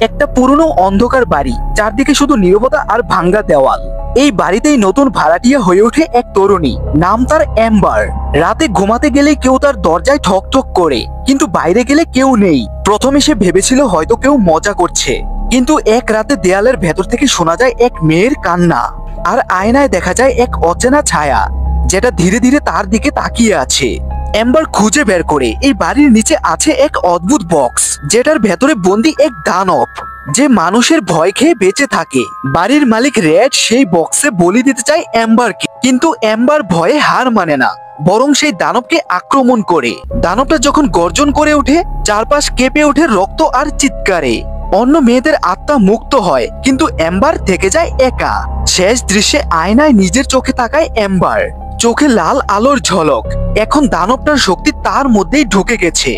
একটা পুরনো অন্ধকার বাড়ি, চারদিকে শুধু নীরবতা আর ভাঙ্গা দেওয়াল। এই বাড়িতেই নতুন ভাড়াটিয়া হয়ে ওঠে এক তরুণী, নাম তার এম্বার। রাতে ঘুমাতে গেলে কেউ তার দরজায় ঠক ঠক করে, কিন্তু বাইরে গেলে কেউ নেই। প্রথমে সে ভেবেছিল হয়তো কেউ মজা করছে, কিন্তু এক রাতে দেয়ালের ভেতর থেকে শোনা যায় এক মেয়ের কান্না, আর আয়নায় দেখা যায় এক অচেনা ছায়া, যেটা ধীরে ধীরে তার দিকে তাকিয়ে আছে। এম্বার খুঁজে বের করে এই বাড়ির নিচে আছে এক অদ্ভুত বক্স, যেটার ভেতরে বন্দি এক দানব, যে মানুষের ভয় খেয়ে বেঁচে থাকে। বাড়ির মালিক রেড সেই বক্সে বলি দিতে চায় এম্বারকে, কিন্তু এম্বার ভয়ে হার মানে না, বরং সেই দানবকে আক্রমণ করে। দানবটা যখন গর্জন করে ওঠে, চারপাশ কেঁপে ওঠে রক্ত আর চিৎকারে। অন্য মেয়েদের আত্মা মুক্ত হয়, কিন্তু এম্বার থেকে যায় একা। শেষ দৃশ্যে আয়নায় নিজের চোখে তাকায় এম্বার, চোখে লাল আলোর ঝলক। এখন দানবটার শক্তি তার মধ্যেই ঢুকে গেছে।